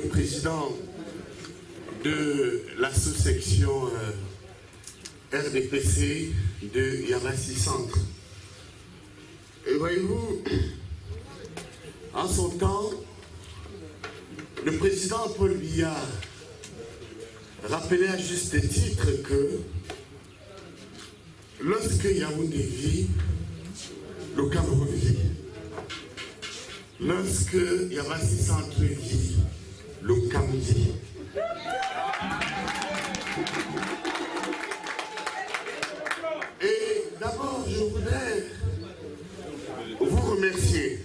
président de l'association RDPC de Yabassi Centre. Et voyez-vous, en son temps, le président Paul Biya rappelait à juste titre que lorsque Yaoundé vit, le Cameroun vit. Lorsque Yabassi Centre vit, le Cameroun vit. Et d'abord, je voudrais vous remercier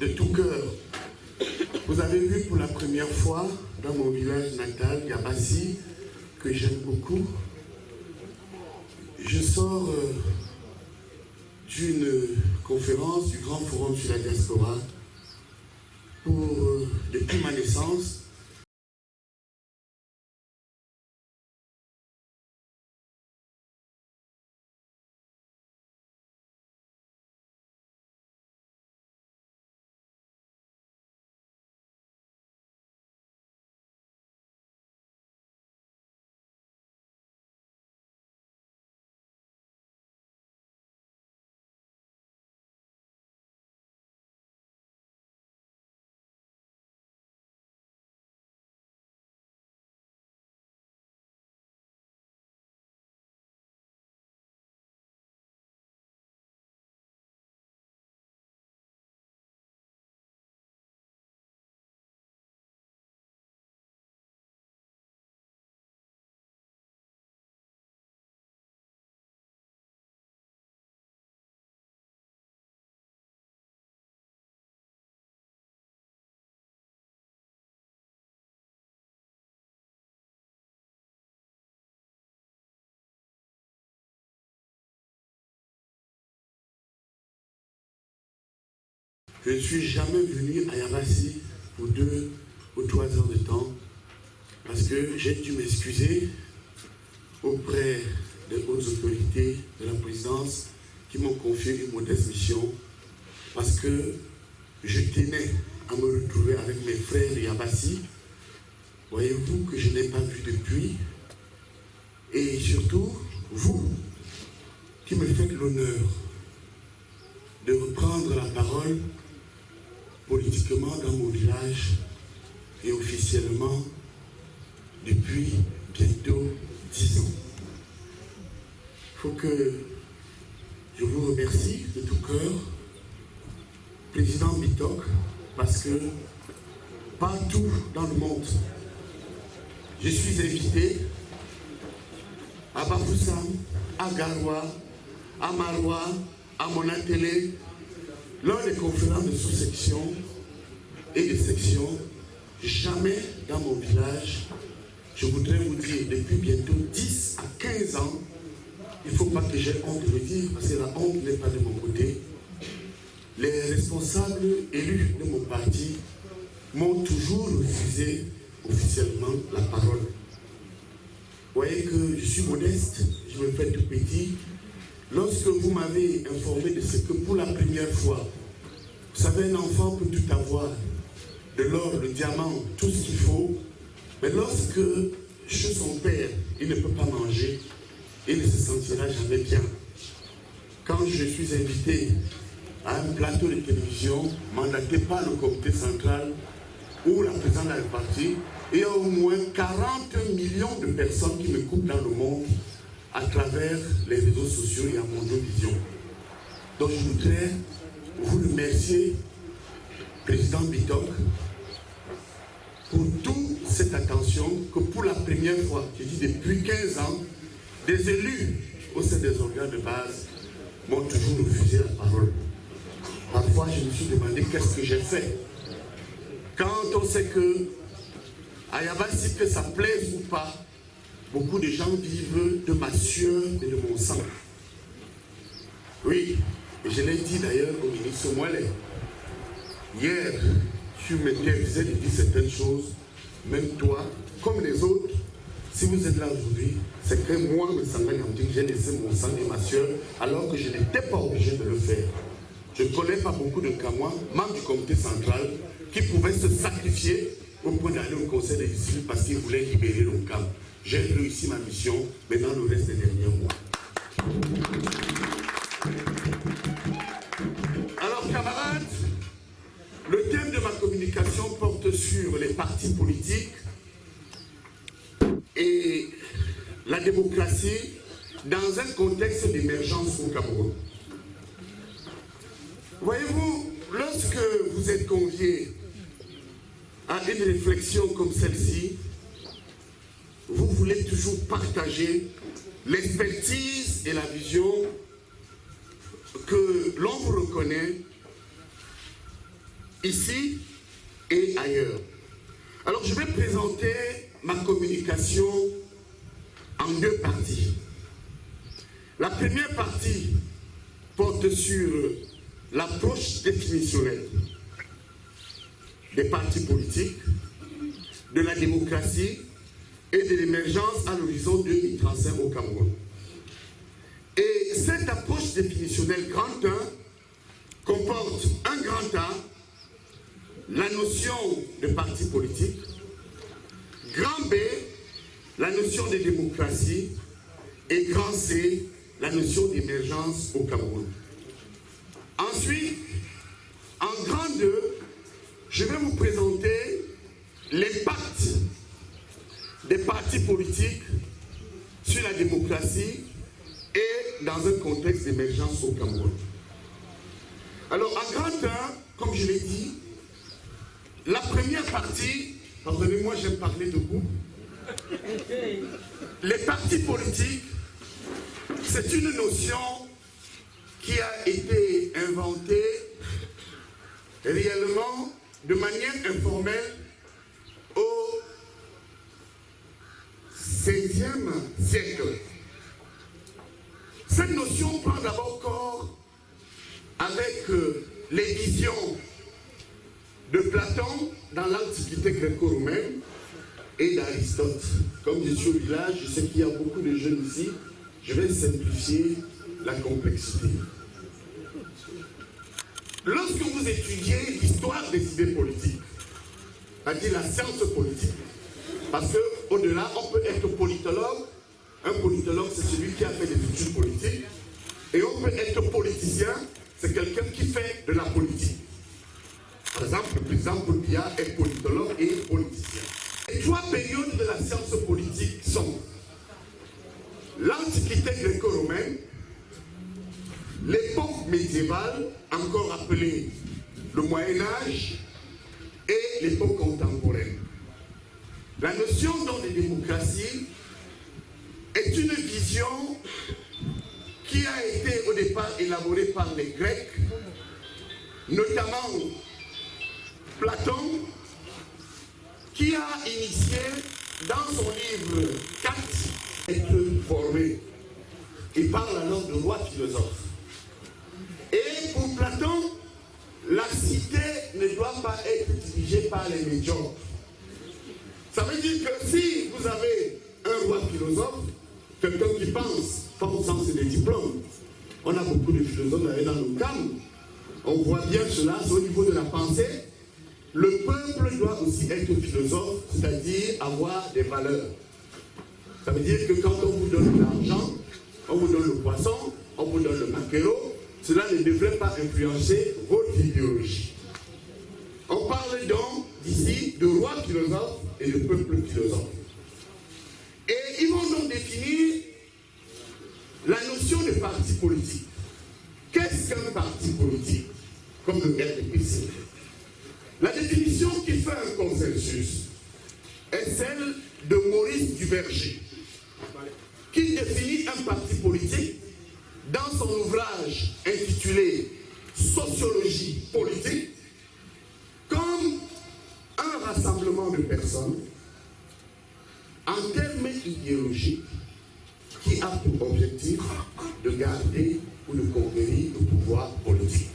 de tout cœur. Vous avez vu pour la première fois dans mon village natal, Yabassi, que j'aime beaucoup. Je sors d'une conférence du Grand Forum sur la diaspora pour, depuis ma naissance, je ne suis jamais venu à Yabassi pour 2 ou 3 heures de temps parce que j'ai dû m'excuser auprès des hautes autorités de la présidence qui m'ont confié une modeste mission parce que je tenais à me retrouver avec mes frères de Yabassi. Voyez-vous que je n'ai pas vu depuis. Et surtout, vous qui me faites l'honneur de reprendre la parole politiquement dans mon village et officiellement depuis bientôt 10 ans. Il faut que je vous remercie de tout cœur, Président Bitok, parce que partout dans le monde, je suis invité à Bafoussam, à Garoua, à Maroua, à Monatélé, lors des conférences de sous-section et de section. Jamais dans mon village, je voudrais vous dire, depuis bientôt 10 à 15 ans, il ne faut pas que j'ai honte de le dire, parce que la honte n'est pas de mon côté. Les responsables élus de mon parti m'ont toujours refusé officiellement la parole. Vous voyez que je suis modeste, je me fais tout petit. Lorsque vous m'avez informé de ce que pour la première fois, vous savez, un enfant peut tout avoir, de l'or, le diamant, tout ce qu'il faut, mais lorsque chez son père, il ne peut pas manger, il ne se sentira jamais bien. Quand je suis invité à un plateau de télévision, mandaté par le comité central ou la présidente de la partie, il y a au moins 40 millions de personnes qui m'écoutent dans le monde à travers les réseaux sociaux et à Mondovision. Donc je voudrais vous remercier, Président Bitok, pour toute cette attention que pour la première fois, je dis depuis 15 ans, des élus au sein des organes de base m'ont toujours refusé la parole. Parfois, je me suis demandé qu'est-ce que j'ai fait. Quand on sait que à Yabassi, que ça plaise ou pas, beaucoup de gens vivent de ma sueur et de mon sang. Oui, et je l'ai dit d'ailleurs au ministre Moelle. Hier, tu m'interdisais de dire certaines choses, même toi, comme les autres. Si vous êtes là aujourd'hui, c'est que moi, M. Sanganyamdi, j'ai laissé mon sang et ma sueur, alors que je n'étais pas obligé de le faire. Je ne connais pas beaucoup de Kamois, membres du comité central, qui pouvaient se sacrifier au point d'aller au conseil des districts parce qu'il voulait libérer l'ONCAM. J'ai réussi ma mission, maintenant le reste des derniers mois. Alors camarades, le thème de ma communication porte sur les partis politiques et la démocratie dans un contexte d'émergence au Cameroun. Voyez-vous, lorsque vous êtes conviés à une réflexion comme celle-ci, vous voulez toujours partager l'expertise et la vision que l'on vous reconnaît ici et ailleurs. Alors je vais présenter ma communication en deux parties. La première partie porte sur l'approche définitionnelle des partis politiques, de la démocratie et de l'émergence à l'horizon 2035 au Cameroun. Et cette approche définitionnelle grand 1 comporte un grand A, la notion de parti politique, grand B, la notion de démocratie, et grand C, la notion d'émergence au Cameroun. Ensuite, en grand 2, je vais vous présenter l'impact des partis politiques sur la démocratie et dans un contexte d'émergence au Cameroun. Alors, en grand 1, comme je l'ai dit, la première partie, pardonnez-moi, j'aime parler debout, les partis politiques, c'est une notion qui a été inventée réellement de manière informelle au XVIe siècle. Cette notion prend d'abord corps avec les visions de Platon dans l'Antiquité gréco-romaine et d'Aristote. Comme je suis au village, je sais qu'il y a beaucoup de jeunes ici, je vais simplifier la complexité. Lorsque vous étudiez l'histoire des idées politiques, c'est-à-dire la science politique, parce qu'au-delà, on peut être politologue. Un politologue, c'est celui qui a fait des études politiques. Et on peut être politicien, c'est quelqu'un qui fait de la politique. Par exemple, le président Biya est politologue et politicien. Les trois périodes de la science politique sont l'Antiquité gréco-romaine, l'époque médiévale, encore appelée le Moyen-Âge, et l'époque contemporaine. La notion donc de démocratie est une vision qui a été au départ élaborée par les Grecs, notamment Platon, qui a initié dans son livre 4 être formé. Il parle alors de roi philosophe. Et pour Platon, la cité ne doit pas être dirigée par les médiocres. Ça veut dire que si vous avez un roi philosophe, quelqu'un qui pense, pas au sens des diplômes, on a beaucoup de philosophes dans nos camps, on voit bien cela, au niveau de la pensée, le peuple doit aussi être philosophe, c'est-à-dire avoir des valeurs. Ça veut dire que quand on vous donne de l'argent, on vous donne le poisson, on vous donne le maquereau, cela ne devrait pas influencer votre idéologie. On parle donc ici de roi philosophe et de peuple philosophe. Et ils vont donc définir la notion de parti politique. Qu'est-ce qu'un parti politique? Comme le RDPC. La définition qui fait un consensus est celle de Maurice Duverger, qui définit un parti politique dans son ouvrage intitulé Sociologie politique comme un rassemblement de personnes en termes idéologiques qui a pour objectif de garder ou de conquérir le pouvoir politique.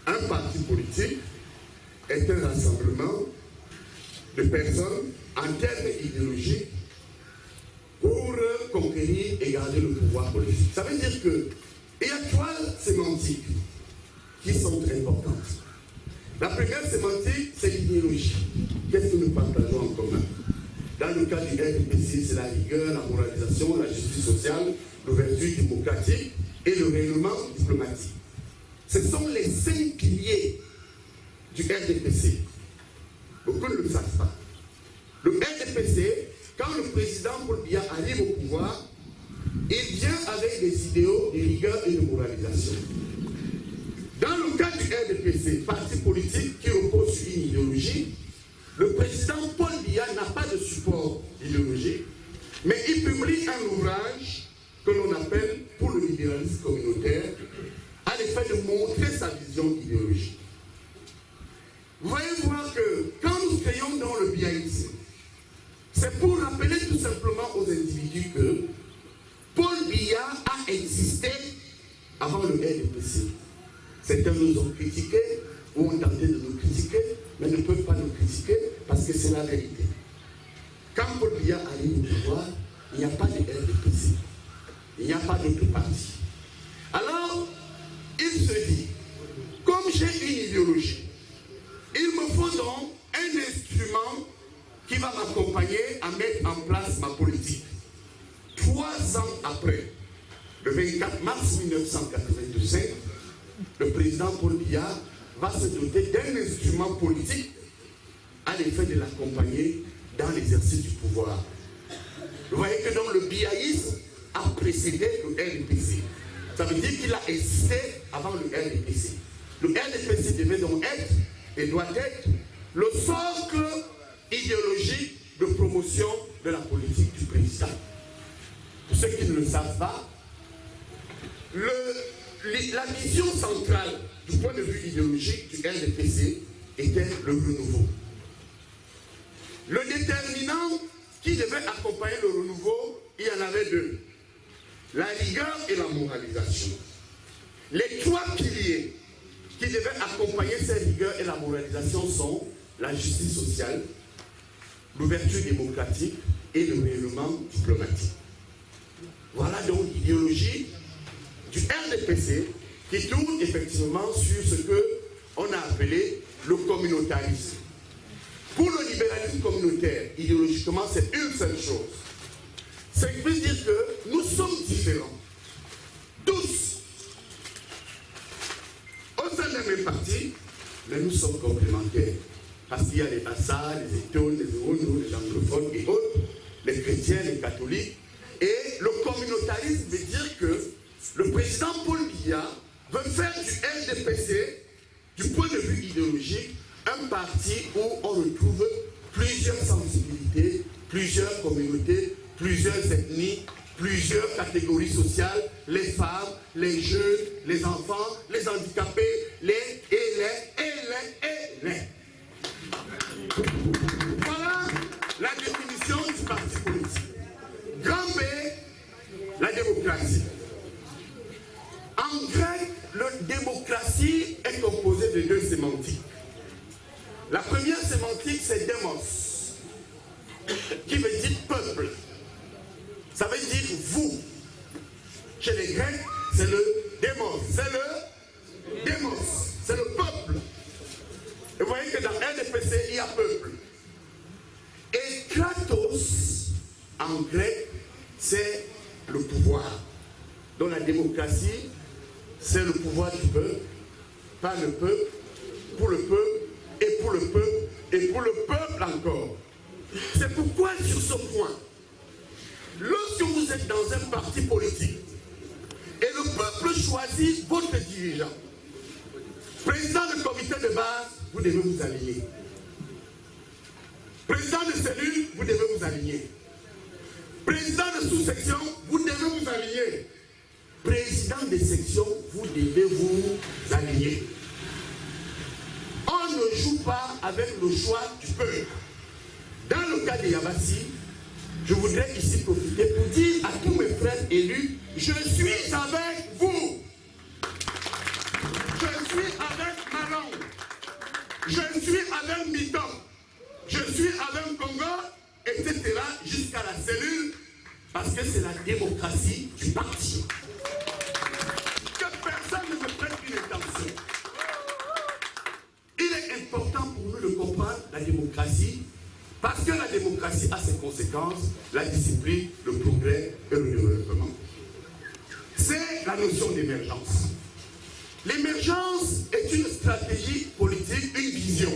Un parti politique est un rassemblement de personnes en termes idéologiques pour conquérir et garder le pouvoir politique. Ça veut dire qu'il y a trois sémantiques qui sont importantes. La première sémantique, c'est l'idéologie. Qu'est-ce que nous partageons en commun? Dans le cas du RDPC, c'est la rigueur, la moralisation, la justice sociale, l'ouverture démocratique et le rayonnement diplomatique. Ce sont les 5 piliers du RDPC. Beaucoup ne le savent pas. Le RDPC, quand le président Paul Biya arrive au pouvoir, il vient avec des idéaux de rigueur et de moralisation. Dans le cas du RDPC, parti politique qui repose sur une idéologie, le président Paul Biya n'a pas de support idéologique, mais il publie un ouvrage que l'on appelle pour le libéralisme communautaire, à l'effet de montrer sa vision idéologique. Vous voyez voir que quand nous créons dans le biaïsme, c'est pour rappeler tout simplement aux individus que Paul Biya a existé avant le RDPC. Certains nous ont critiqués ou ont tenté de nous critiquer, mais ne peuvent pas nous critiquer parce que c'est la vérité. Quand Paul Biya arrive au pouvoir, il n'y a pas de RDPC. Il n'y a pas d'autre parti. Alors, il se dit, comme j'ai une idéologie, il me faut donc un instrument qui va m'accompagner à mettre en place ma politique. 3 ans après, le 24 mars 1985, le président Paul Biya va se doter d'un instrument politique à l'effet de l'accompagner dans l'exercice du pouvoir. Vous voyez que donc le biaïsme a précédé le RDPC. Ça veut dire qu'il a existé avant le RDPC. Le RDPC devait donc être et doit être le socle idéologique de promotion de la politique du président. Pour ceux qui ne le savent pas, la vision centrale du point de vue idéologique du RDPC était le renouveau. Le déterminant qui devait accompagner le renouveau, il y en avait 2. La rigueur et la moralisation. Les 3 piliers qui devaient accompagner cette rigueur et la moralisation sont la justice sociale, l'ouverture démocratique et le rayonnement diplomatique. Voilà donc l'idéologie du RDPC qui tourne effectivement sur ce qu'on a appelé le communautarisme. Pour le libéralisme communautaire, idéologiquement, c'est une seule chose. C'est que veut dire que nous sommes différents. Tous. Au sein d'un même parti, mais nous sommes complémentaires. Parce qu'il y a les Bassa, les Étoiles, les Euronos, les anglophones et autres, les chrétiens, les catholiques. Et le communautarisme veut dire que le président Paul Biya veut faire du RDPC, du point de vue idéologique, un parti où on retrouve plusieurs sensibilités, plusieurs communautés, plusieurs ethnies, plusieurs catégories sociales, les femmes, les jeunes, les enfants, les handicapés, les. Voilà la définition du parti politique. Grand B, la démocratie. En grec, la démocratie est composée de 2 sémantiques. La première sémantique, c'est démos, qui veut dire peuple. Ça veut dire vous. Chez les Grecs, c'est le démos. C'est le démos. C'est le peuple. Et vous voyez que dans RDPC, il y a peuple. Et kratos, en grec, c'est le pouvoir. Donc la démocratie, c'est le pouvoir du peuple, par le peuple, pour le peuple, et pour le peuple, et pour le peuple encore. C'est pourquoi sur ce point, lorsque vous êtes dans un parti politique, et le peuple choisit votre dirigeant, président de comité de base, vous devez vous aligner. Président de cellule, vous devez vous aligner. Président de sous-section, vous devez vous aligner. Président de section, vous devez vous aligner. On ne joue pas avec le choix du peuple. Dans le cas de Yabassi, je voudrais ici profiter pour dire à tous mes frères élus, je suis avec vous. Je suis avec Maron. Je suis avec Miton. Je suis avec Congo, etc. jusqu'à la cellule, parce que c'est la démocratie du parti. Que personne ne me prête une intention. Il est Parce que la démocratie a ses conséquences, la discipline, le progrès et le développement. C'est la notion d'émergence. L'émergence est une stratégie politique, une vision.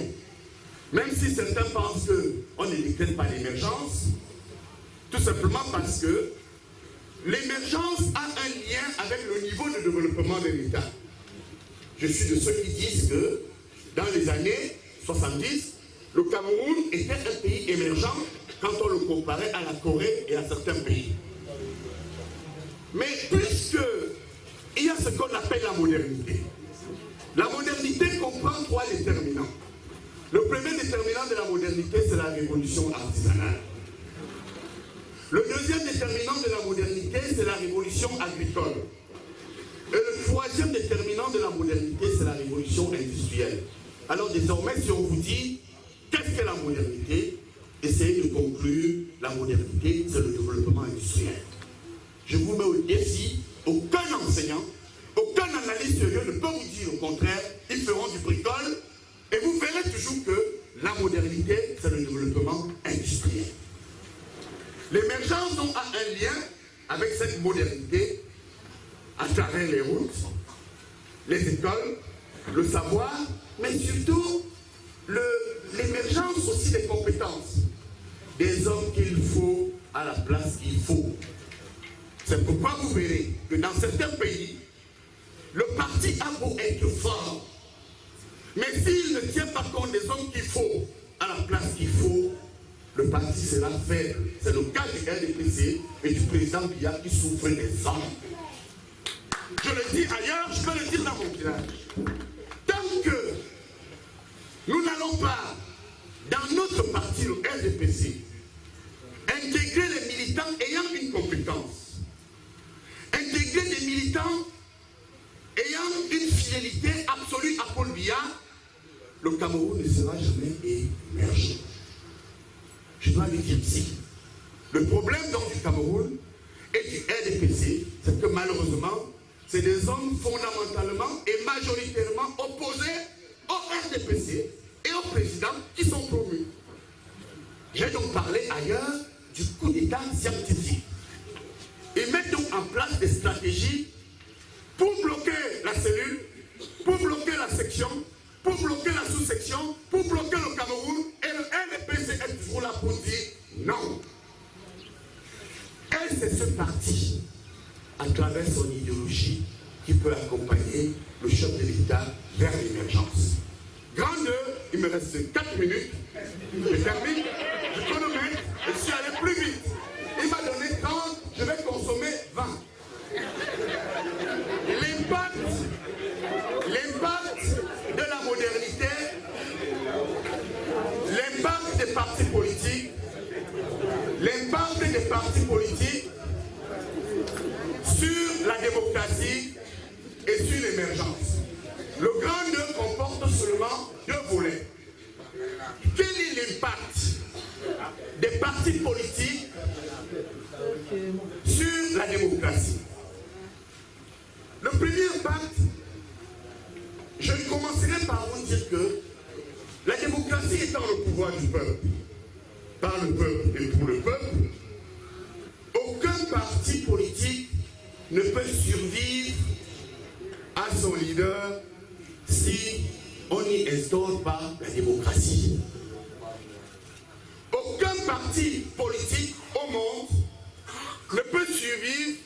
Même si certains pensent qu'on ne décrète pas l'émergence, tout simplement parce que l'émergence a un lien avec le niveau de développement de l'État. Je suis de ceux qui disent que dans les années 70, le Cameroun était un pays émergent quand on le comparait à la Corée et à certains pays. Mais puisqu'il y a ce qu'on appelle la modernité comprend 3 déterminants. Le premier déterminant de la modernité, c'est la révolution artisanale. Le deuxième déterminant de la modernité, c'est la révolution agricole. Et le troisième déterminant de la modernité, c'est la révolution industrielle. Alors désormais, si on vous dit, qu'est-ce que la modernité? Essayez de conclure, la modernité, c'est le développement industriel. Je vous mets au défi, aucun enseignant, aucun analyste sérieux ne peut vous dire au contraire, ils feront du bricole, et vous verrez toujours que la modernité, c'est le développement industriel. L'émergence donc a un lien avec cette modernité à travers les routes, les écoles, le savoir, mais surtout l'émergence aussi des compétences, des hommes qu'il faut à la place qu'il faut. C'est pourquoi vous verrez que dans certains pays, le parti a beau être fort, mais s'il ne tient pas compte des hommes qu'il faut à la place qu'il faut, le parti sera faible. C'est le cas du RDPC et du président Biya qui souffre des hommes. Je le dis ailleurs, je peux le dire dans mon village. Tant que nous n'allons pas, dans notre parti, le RDPC, intégrer les militants ayant une compétence, intégrer des militants ayant une fidélité absolue à Paul Biya, le Cameroun ne sera jamais émergent. Je dois le dire ici. Le problème donc du Cameroun et du RDPC, c'est que malheureusement, c'est des hommes fondamentalement et majoritairement opposés au RDPC et au président qui sont promus. J'ai donc parlé ailleurs du coup d'État scientifique. Ils mettent donc en place des stratégies pour bloquer la cellule, pour bloquer la section, pour bloquer la sous-section, pour bloquer le Cameroun, et le RDPC est toujours là pour dire non. Et c'est ce parti, à travers son idéologie, qui peut accompagner le chef de l'État vers l'émergence. Grande, il me reste 4 minutes, je termine, je chronomètre, et je suis allé plus vite. Il m'a donné 30, je vais consommer 20. L'impact de la modernité, l'impact des partis politiques, sur la démocratie et sur l'émergence. Le Grand 2 comporte seulement 2 volets. Quel est l'impact des partis politiques sur la démocratie? Le premier impact, je commencerai par vous dire que la démocratie étant le pouvoir du peuple, par le peuple et pour le peuple, aucun parti politique ne peut survivre à son leader si on n'y instaure pas la démocratie. Aucun parti politique au monde ne peut survivre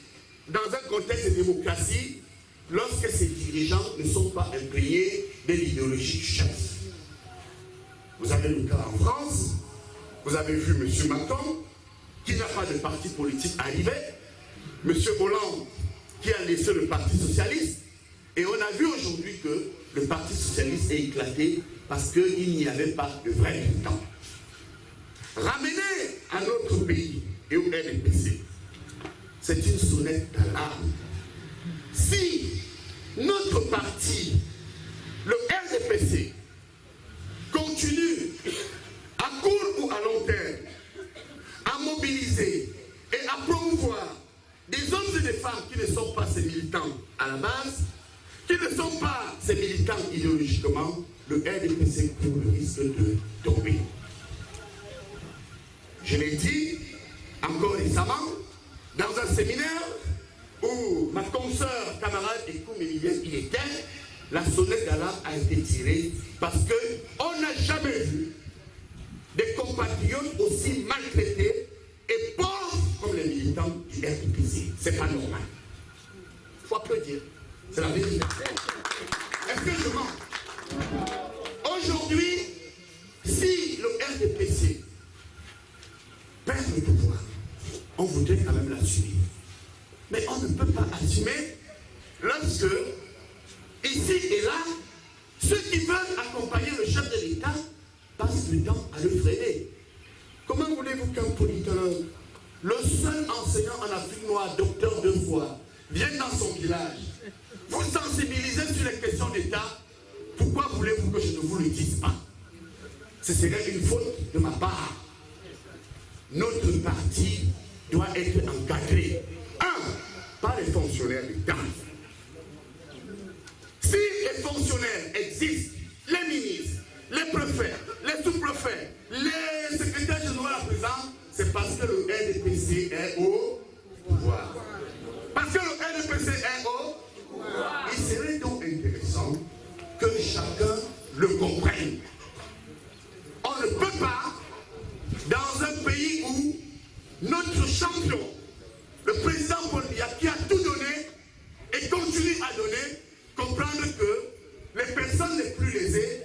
dans un contexte de démocratie lorsque ses dirigeants ne sont pas imprégnés de l'idéologie du chef. Vous avez le cas en France, vous avez vu M. Macron, qui n'a pas de parti politique arrivé, M. Hollande, qui a laissé le Parti socialiste, et on a vu aujourd'hui que le Parti socialiste est éclaté parce qu'il n'y avait pas de vrai militant. Ramener à notre pays et au RDPC, c'est une sonnette d'alarme. Si notre parti, le RDPC, continue à court ou à long terme à mobiliser et à promouvoir des hommes et des femmes qui ne sont pas ses militants à la base, qui ne sont pas ses militants idéologiquement, le RDPC court le risque de tomber. Je l'ai dit encore récemment, dans un séminaire où ma consoeur, camarade et co-mélienne y était, la sonnette d'alarme a été tirée parce qu'on n'a jamais vu des compatriotes aussi maltraités et pauvres comme les militants du RDPC. C'est pas normal. Il faut applaudir. C'est la vérité. Est-ce que je mens? Aujourd'hui, si le RDPC perd le pouvoir, on voudrait quand même l'assumer. Mais on ne peut pas assumer lorsque, ici et là, ceux qui veulent accompagner le chef de l'État passent du temps à le freiner. Comment voulez-vous qu'un politologue, le seul enseignant en Afrique noire, docteur de foi, vienne dans son village, vous sensibiliser sur les questions d'État? Pourquoi voulez-vous que je ne vous le dise pas? Ce serait une faute de ma part. Notre parti doit être encadré. Par les fonctionnaires d'État. Si les fonctionnaires existent, les ministres, les préfets, les sous-préfets, les secrétaires généraux à présent, c'est parce que le RDPC est au pouvoir. Parce que le RDPC est au pouvoir. Il serait donc intéressant que chacun le comprenne. On ne peut pas, dans un pays où notre champion, le président Paul Biya, qui a tout donné et continue à donner, comprendre que les personnes les plus lésées,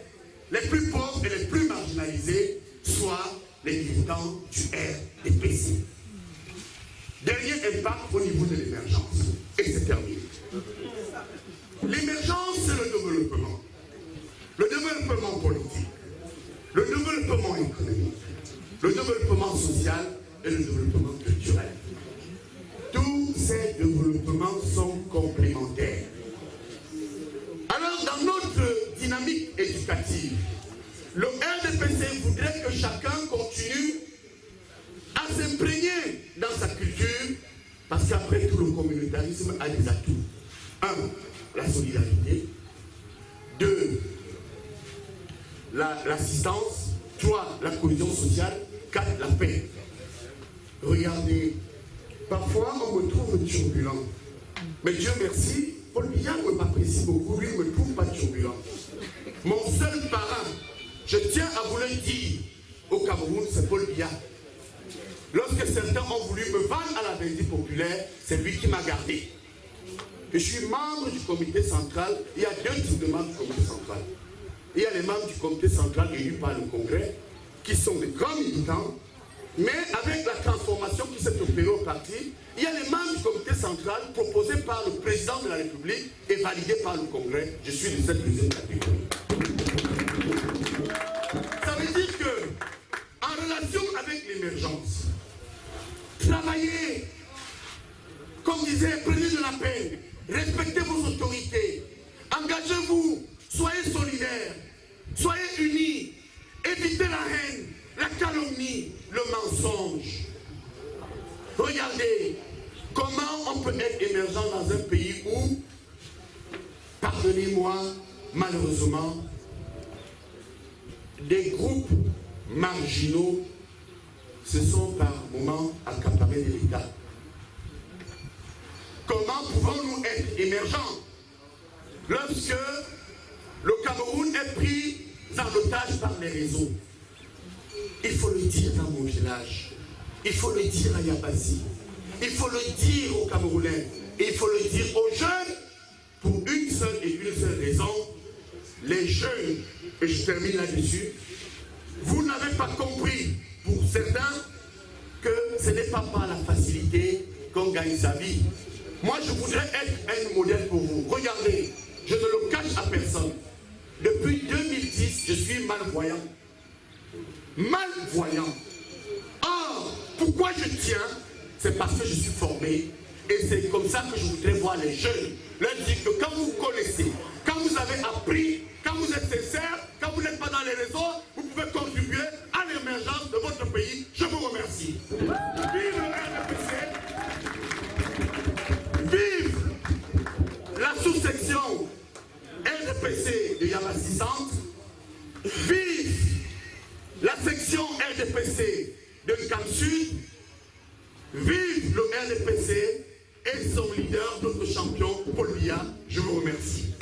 les plus pauvres et les plus marginalisées soient les militants du RDPC. Dernier impact au niveau de l'émergence. Et c'est terminé. L'émergence, c'est le développement. Le développement politique, le développement économique, le développement social et le développement culturel. Tous ces développements sont complémentaires. Alors, dans notre dynamique éducative, le RDPC voudrait que chacun continue à s'imprégner dans sa culture, parce qu'après tout, le communautarisme a des atouts. 1. La solidarité. 2. L'assistance. 3. La cohésion sociale. 4. La paix. Regardez. Parfois, on me trouve turbulent. Mais Dieu merci, Paul Biya m'apprécie beaucoup, lui ne me trouve pas turbulent. Mon seul parent, je tiens à vous le dire, au Cameroun, c'est Paul Biya. Lorsque certains ont voulu me vendre à la vérité populaire, c'est lui qui m'a gardé. Je suis membre du comité central. Il y a 2 types de membres du comité central. Il y a les membres du comité central élus par le Congrès, qui sont des grands militants. Mais avec la transformation qui s'est opérée au parti, il y a les membres du comité central proposés par le président de la République et validés par le Congrès. Je suis de cette deuxième catégorie. Ça veut dire que, en relation avec l'émergence, travaillez, comme disait, prenez de la peine, respectez vos autorités, engagez-vous, soyez solidaires, soyez unis, évitez la haine, la calomnie, le mensonge. Regardez comment on peut être émergent dans un pays où, pardonnez-moi, malheureusement, des groupes marginaux se sont par moments accaparés de l'État. Comment pouvons-nous être émergents lorsque le Cameroun est pris en otage par les réseaux? Il faut le dire dans mon village, il faut le dire à Yabassi, il faut le dire aux Camerounais, et il faut le dire aux jeunes, pour une seule raison, les jeunes, et je termine là-dessus, vous n'avez pas compris, pour certains, que ce n'est pas par la facilité qu'on gagne sa vie. Moi, je voudrais être un modèle pour vous. Regardez, je ne le cache à personne. Depuis 2010, je suis malvoyant. Malvoyant. Or, pourquoi je tiens? C'est parce que je suis formé. Et c'est comme ça que je voudrais voir les jeunes. Leur dire que quand vous connaissez, quand vous avez appris, quand vous êtes sincère, quand vous n'êtes pas dans les réseaux, vous pouvez contribuer à l'émergence de votre pays. Je vous remercie. Vive le RDPC. Vive la sous-section RDPC de Yabassi Centre. Vive la section RDPC de Cap Sud. Vive le RDPC et son leader, notre champion, Paul Biya. Je vous remercie.